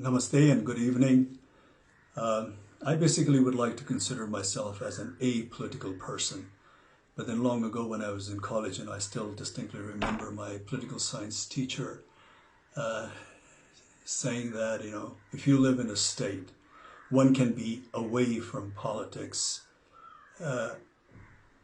Namaste and good evening. I basically would like to consider myself as an apolitical person. But then long ago when I was in college, and I still distinctly remember my political science teacher saying that, if you live in a state, one can be away from politics,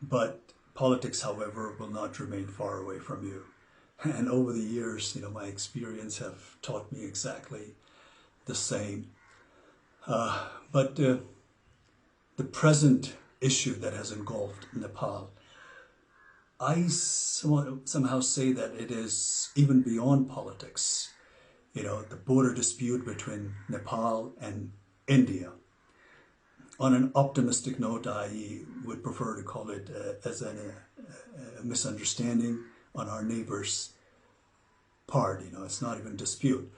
but politics, however, will not remain far away from you. And over the years, my experience have taught me exactly the same. But the present issue that has engulfed Nepal, I somehow say that it is even beyond politics. The border dispute between Nepal and India. On an optimistic note, I would prefer to call it as a misunderstanding on our neighbor's part. It's not even dispute.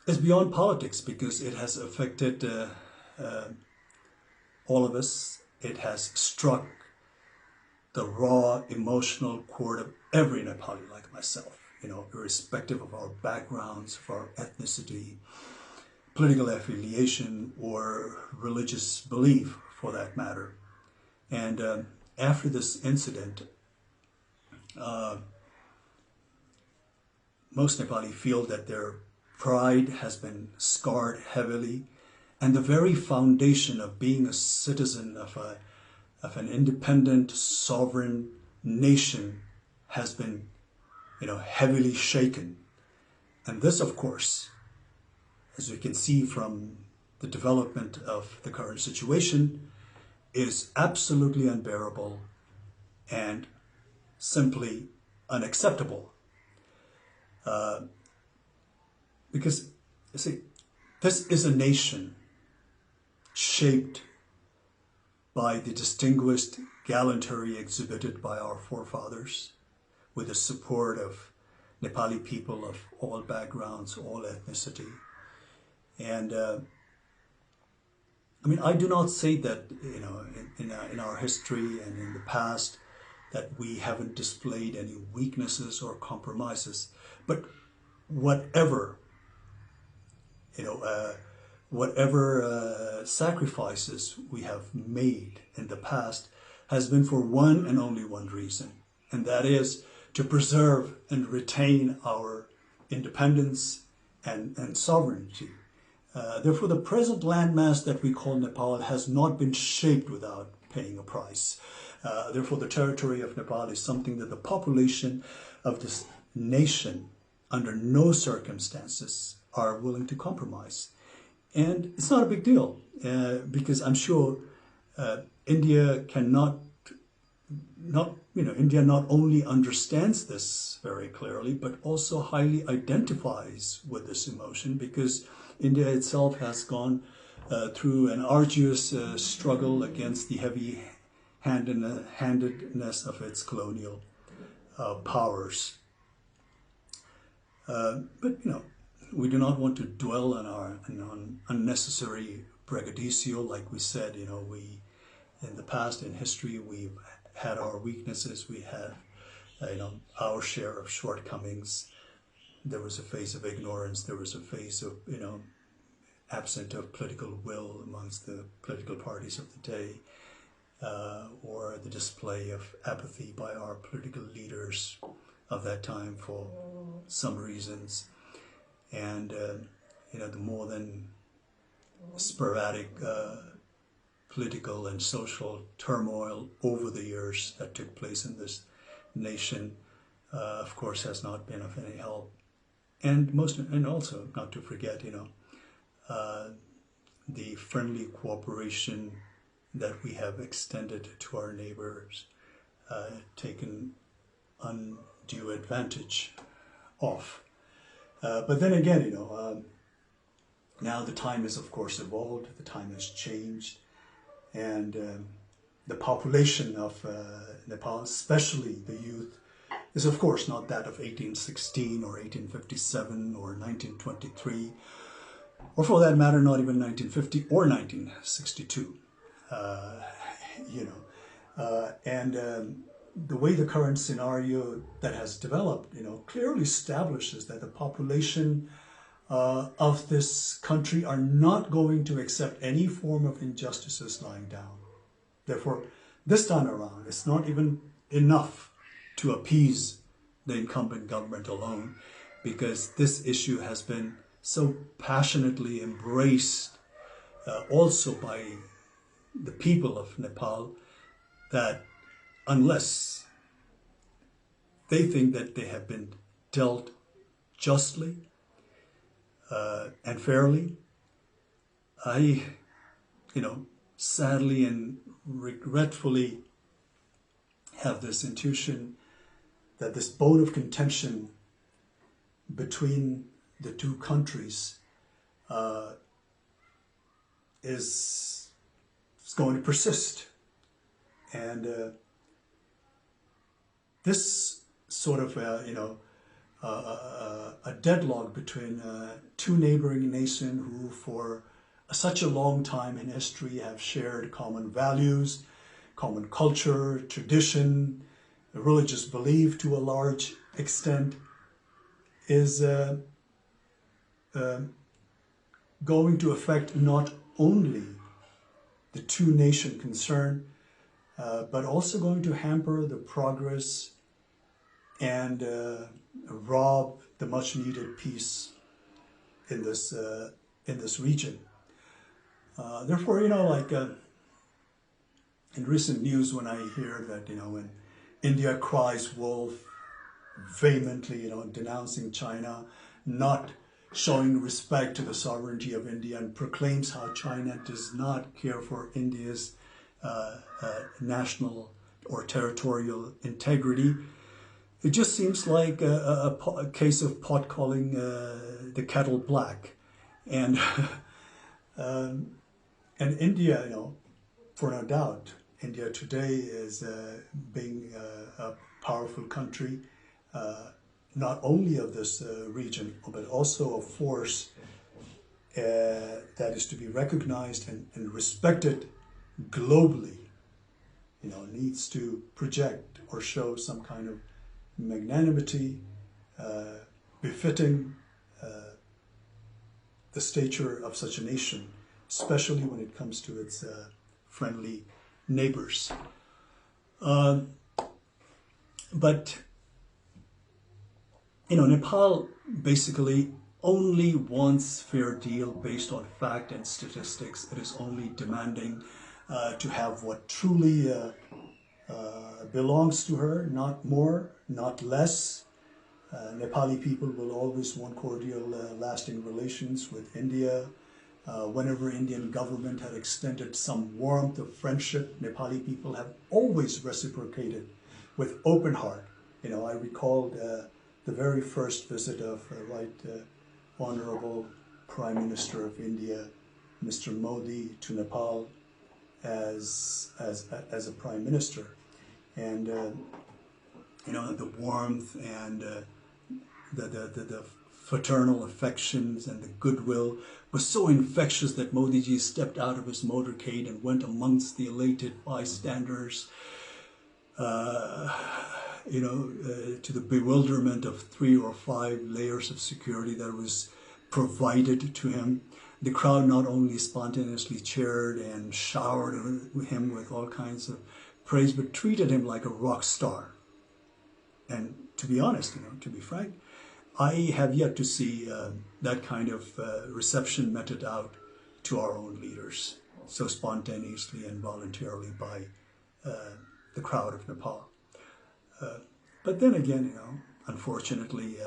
It's beyond politics because it has affected all of us. It has struck the raw emotional chord of every Nepali like myself, irrespective of our backgrounds, of our ethnicity, political affiliation, or religious belief for that matter. And after this incident, most Nepali feel that their pride has been scarred heavily, and the very foundation of being a citizen of an independent, sovereign nation has been, heavily shaken. And this, of course, as we can see from the development of the current situation, is absolutely unbearable and simply unacceptable. Because, you see, this is a nation shaped by the distinguished gallantry exhibited by our forefathers, with the support of Nepali people of all backgrounds, all ethnicity. And I do not say that, in our history and in the past that we haven't displayed any weaknesses or compromises, but whatever sacrifices we have made in the past has been for one and only one reason, and that is to preserve and retain our independence and sovereignty. Therefore, the present landmass that we call Nepal has not been shaped without paying a price. Therefore, the territory of Nepal is something that the population of this nation, under no circumstances, are willing to compromise. And it's not a big deal, because I'm sure India India not only understands this very clearly, but also highly identifies with this emotion, because India itself has gone through an arduous struggle against the heavy-handedness of its colonial powers. But we do not want to dwell on unnecessary braggadocio. Like we said, we in the past, in history, we've had our weaknesses. We had, our share of shortcomings. There was a phase of ignorance. There was a phase of, absent of political will amongst the political parties of the day, or the display of apathy by our political leaders of that time for some reasons. And, the more than sporadic political and social turmoil over the years that took place in this nation, of course, has not been of any help. And also not to forget, the friendly cooperation that we have extended to our neighbors, taken undue advantage of. But then again, now the time has, of course, evolved, the time has changed, and the population of Nepal, especially the youth, is of course not that of 1816 or 1857 or 1923, or for that matter, not even 1950 or 1962. The way the current scenario that has developed, clearly establishes that the population of this country are not going to accept any form of injustices lying down. Therefore, this time around, it's not even enough to appease the incumbent government alone, because this issue has been so passionately embraced also by the people of Nepal, that unless they think that they have been dealt justly and fairly, I, sadly and regretfully have this intuition that this bone of contention between the two countries is going to persist. And this sort of, a deadlock between two neighboring nations who for such a long time in history have shared common values, common culture, tradition, religious belief to a large extent, is going to affect not only the two nations concerned, but also going to hamper the progress and rob the much needed peace in this region. Therefore, in recent news, when I hear that, when India cries wolf vehemently, denouncing China, not showing respect to the sovereignty of India, and proclaims how China does not care for India's national or territorial integrity, it just seems like a case of pot calling the kettle black. And and India, for no doubt, India today is being a powerful country, not only of this region, but also a force that is to be recognized and respected globally, needs to project or show some kind of magnanimity befitting the stature of such a nation, especially when it comes to its friendly neighbors. But Nepal basically only wants fair deal based on fact and statistics. It is only demanding to have what truly belongs to her, not more, not less. Nepali people will always want cordial, lasting relations with India. Whenever Indian government had extended some warmth of friendship, Nepali people have always reciprocated with open heart. I recalled the very first visit of Honorable Prime Minister of India, Mr. Modi, to Nepal as a Prime Minister. And the warmth and the fraternal affections and the goodwill was so infectious that Modi ji stepped out of his motorcade and went amongst the elated bystanders, to the bewilderment of 3 or 5 layers of security that was provided to him. The crowd not only spontaneously cheered and showered him with all kinds of praise, but treated him like a rock star. And to be honest, to be frank, I have yet to see that kind of reception meted out to our own leaders so spontaneously and voluntarily by the crowd of Nepal. But then again, unfortunately,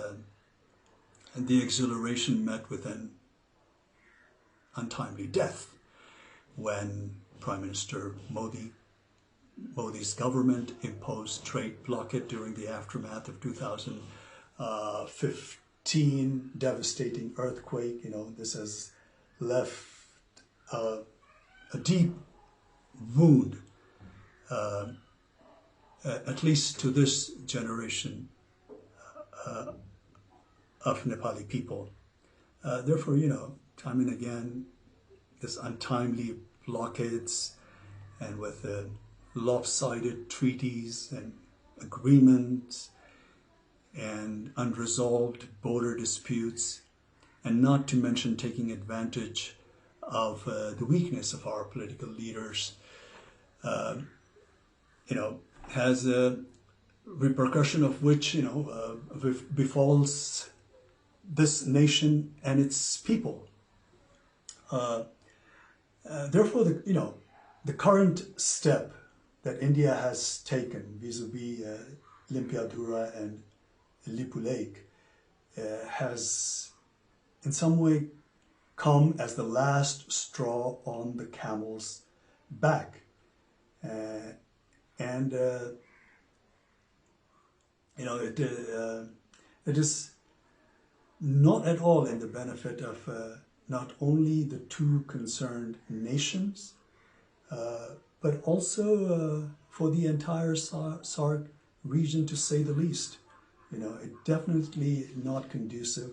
the exhilaration met with an untimely death when Prime Minister Modi's government imposed trade blockade during the aftermath of 2015 devastating earthquake. This has left a deep wound, at least to this generation of Nepali people. Therefore, time and again, this untimely blockades and with lopsided treaties and agreements and unresolved border disputes and not to mention taking advantage of the weakness of our political leaders, has a repercussion of which, befalls this nation and its people. Therefore, the current step that India has taken vis-a-vis Limpiadhura and Lipu Lake has in some way come as the last straw on the camel's back. It is not at all in the benefit of not only the two concerned nations, but also for the entire SAARC region, to say the least. It definitely not conducive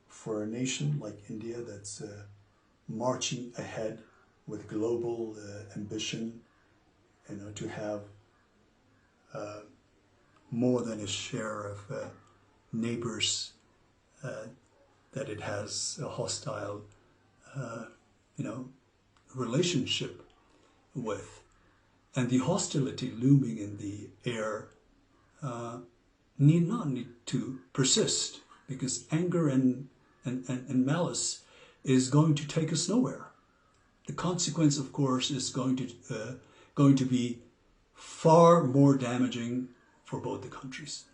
for a nation like India that's marching ahead with global ambition, to have more than its share of neighbors that it has a hostile, relationship with. And the hostility looming in the air need not to persist, because anger and malice is going to take us nowhere. The consequence, of course, is going to be far more damaging for both the countries.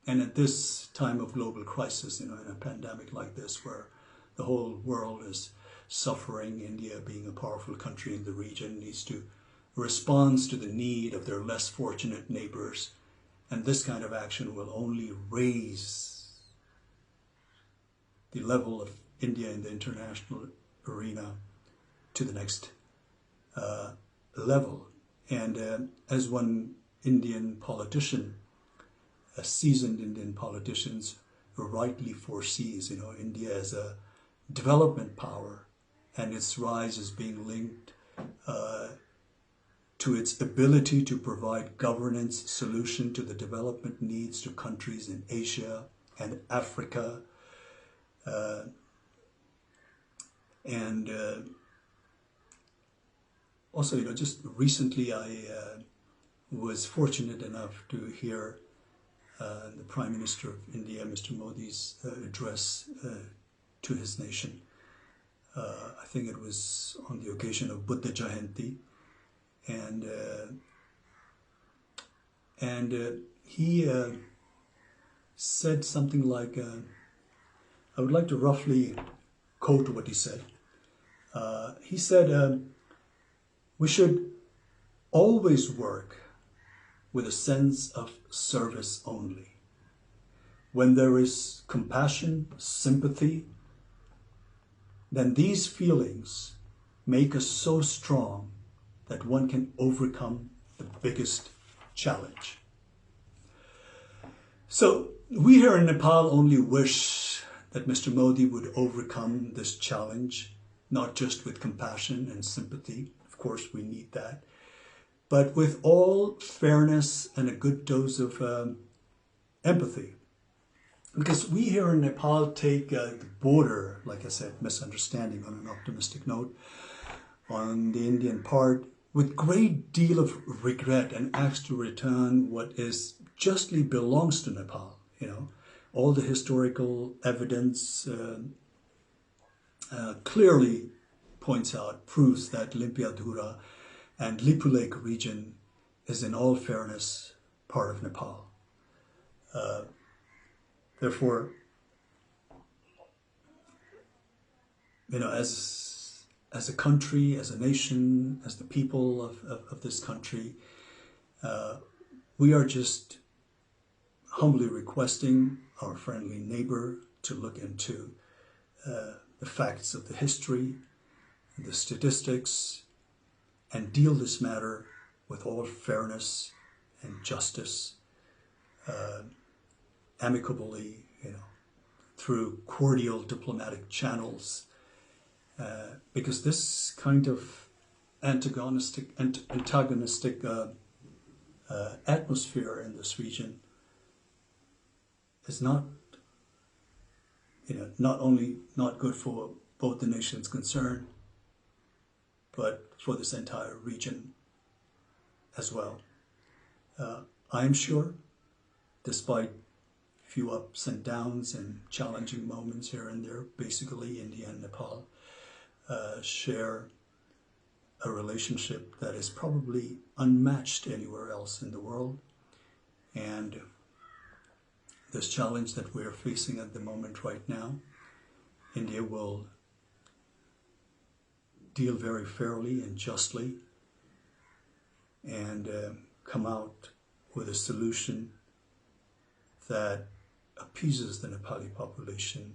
And at this time of global crisis, in a pandemic like this, where the whole world is suffering, India, being a powerful country in the region, needs to respond to the need of their less fortunate neighbors. And this kind of action will only raise the level of India in the international arena to the next level. And as one Indian politician, a seasoned Indian politician, rightly foresees, India as a development power, and its rise is being linked to its ability to provide governance solution to the development needs to countries in Asia and Africa. Also, just recently I was fortunate enough to hear the Prime Minister of India, Mr. Modi's address to his nation. I think it was on the occasion of Buddha Jayanti, and he said something like, I would like to roughly quote what he said. He said, we should always work with a sense of service only. When there is compassion, sympathy, then these feelings make us so strong that one can overcome the biggest challenge. So we here in Nepal only wish that Mr. Modi would overcome this challenge, not just with compassion and sympathy. Of course, we need that, but with all fairness and a good dose of empathy. Because we here in Nepal take the border, like I said, misunderstanding on an optimistic note, on the Indian part, with great deal of regret, and ask to return what is justly belongs to Nepal. All the historical evidence clearly points out, proves that Limpiadhura and Lipu Lake region is in all fairness part of Nepal. Therefore, as a country, as a nation, as the people of this country, we are just humbly requesting our friendly neighbor to look into the facts of the history, the statistics, and deal this matter with all fairness and justice, amicably, through cordial diplomatic channels, because this kind of antagonistic atmosphere in this region is not not only not good for both the nations concerned, but for this entire region as well. I am sure, despite few ups and downs and challenging moments here and there, basically India and Nepal share a relationship that is probably unmatched anywhere else in the world. And this challenge that we're facing at the moment right now, India will deal very fairly and justly and come out with a solution that appeases the Nepali population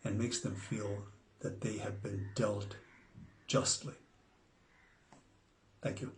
and makes them feel that they have been dealt justly. Thank you.